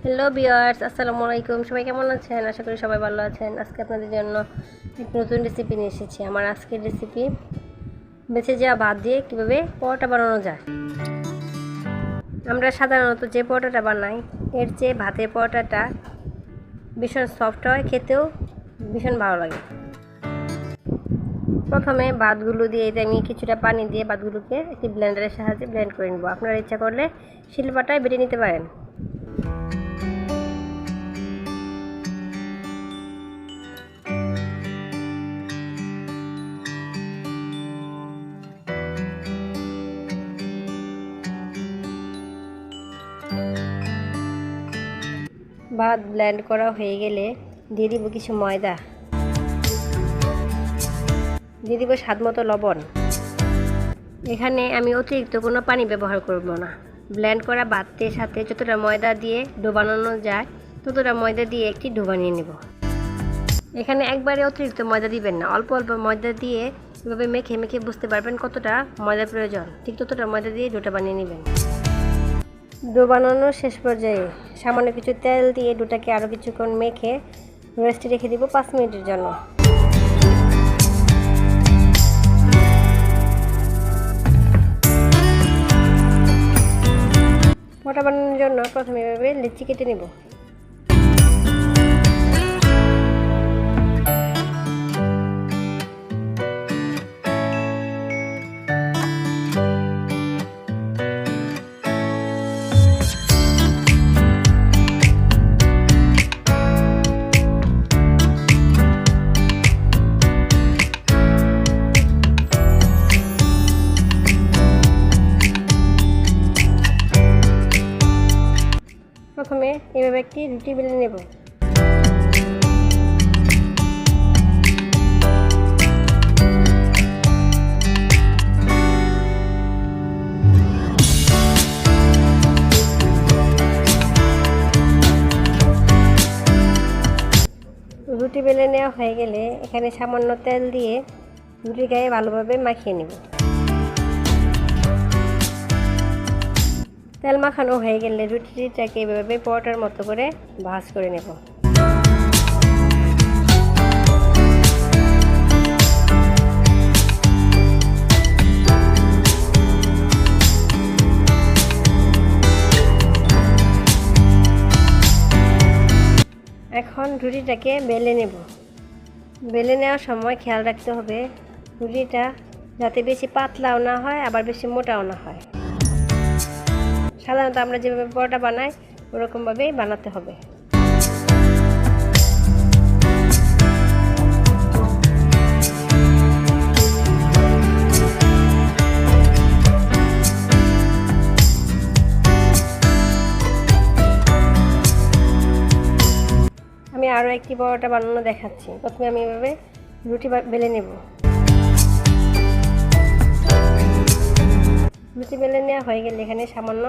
Hello viewers, আসসালামু আলাইকুম। সবাই কেমন আছেন? আশা করি সবাই ভালো আছেন। আজকে আপনাদের জন্য এক নতুন রেসিপি নিয়ে এসেছি। আমার আজকের রেসিপি বেঁচে যাওয়া ভাত দিয়ে কীভাবে পরোটা বানানো যায়। আমরা সাধারণত যে পরোটাটা বানাই এর চেয়ে ভাতের পরোটাটা ভীষণ সফট হয়, খেতেও ভীষণ ভালো লাগে। প্রথমে ভাতগুলো দিয়ে আমি কিছুটা পানি দিয়ে ভাতগুলোকে একটি ব্লেন্ডারের সাহায্যে ব্লেন্ড করে নেব। আপনারা ইচ্ছা করলে শিলপাটায় বেটে নিতে পারেন। ভাত ব্লেন্ড করা হয়ে গেলে দিয়ে দিব কিছু ময়দা, দিয়ে দিব স্বাদ মতো লবণ। এখানে আমি অতিরিক্ত কোনো পানি ব্যবহার করব না। ব্লেন্ড করা ভাতের সাথে যতটা ময়দা দিয়ে ডো বানানো যায় ততটা ময়দা দিয়ে একটি ডো বানিয়ে নেব। এখানে একবারে অতিরিক্ত ময়দা দিবেন না, অল্প অল্প ময়দা দিয়ে এভাবে মেখে মেখে বুঝতে পারবেন কতটা ময়দার প্রয়োজন, ঠিক ততটা ময়দা দিয়ে ডোটা বানিয়ে নেবেন। ডো বানানোর শেষ পর্যায়ে সামান্য কিছু তেল দিয়ে ডোটাকে আরও কিছুক্ষণ মেখে রেস্টে রেখে দিব 5 মিনিটের জন্য। পরোটা বানানোর জন্য প্রথমে এভাবে লিচি কেটে নেব। প্রথমে এভাবে একটি রুটি বেলে নেব। রুটি বেলে নেওয়া হয়ে গেলে এখানে সামান্য তেল দিয়ে রুটির গায়ে ভালোভাবে মাখিয়ে নেব। তেল মাখানো হয়ে গেলে রুটিটাকে এভাবে পরোটার মতো করে ভাঁজ করে নেব। এখন রুটিটাকে বেলে নেব। বেলে নেওয়ার সময় খেয়াল রাখতে হবে রুটিটা যাতে বেশি পাতলাও না হয় আবার বেশি মোটাও না হয়। সাধারণত আমরা যেভাবে পরোটা বানাই ওরকমভাবেই বানাতে হবে। আমি আরও একটি পরোটা বানানো দেখাচ্ছি। প্রথমে আমি এভাবে রুটি বেলে নেব। রুটি বেলে নেওয়া হয়ে গেলে এখানে সামান্য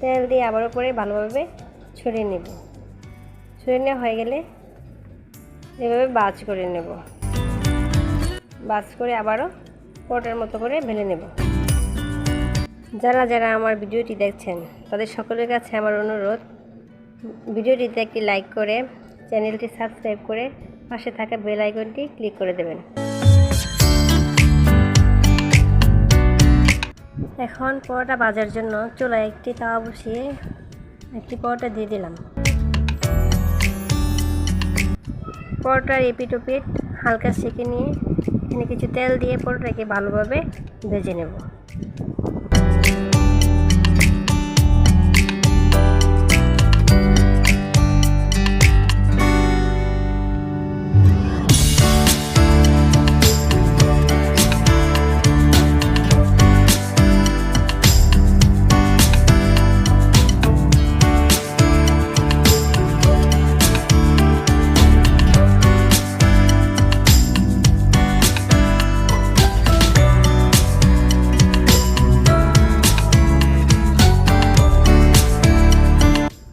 তেল দিয়ে আবার উপরে ভালোভাবে ছড়িয়ে নেব। ছড়িয়ে নেওয়া হয়ে গেলে এভাবে ভাঁজ করে নেব। ভাঁজ করে আবারও পরোটার মতো করে বেলে নেব। যারা যারা আমার ভিডিওটি দেখছেন তাদের সকলের কাছে আমার অনুরোধ, ভিডিওটিতে একটি লাইক করে চ্যানেলটি সাবস্ক্রাইব করে পাশে থাকা বেল আইকনটি ক্লিক করে দেবেন। এখন পরোটা ভাজার জন্য চুলায় একটি তাওয়া বসিয়ে একটি পরোটা দিয়ে দিলাম। পরোটার এপিট ওপিট হালকা সেঁকে নিয়ে এখানে কিছু তেল দিয়ে পরোটাকে ভালোভাবে ভেজে নেব।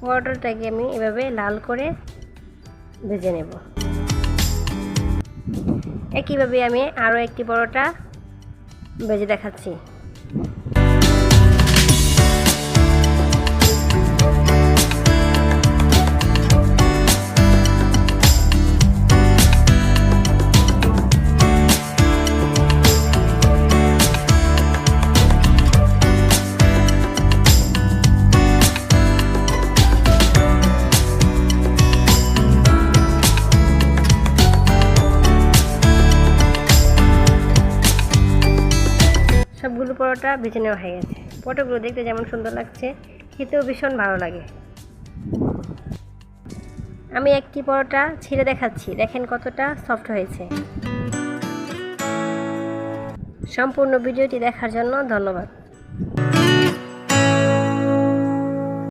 পরোটাটাকে আমি এভাবে লাল করে ভেজে নেব। একইভাবে আমি আরও একটি পরোটা ভেজে দেখাচ্ছি। সবগুলো পরোটা ভেজে নেওয়া হয়ে গেছে। পরোটাগুলো দেখতে যেমন সুন্দর লাগছে, খেতেও ভীষণ ভালো লাগে। আমি একটি পরোটা ছিঁড়ে দেখাচ্ছি, দেখেন কতটা সফট হয়েছে। সম্পূর্ণ ভিডিওটি দেখার জন্য ধন্যবাদ।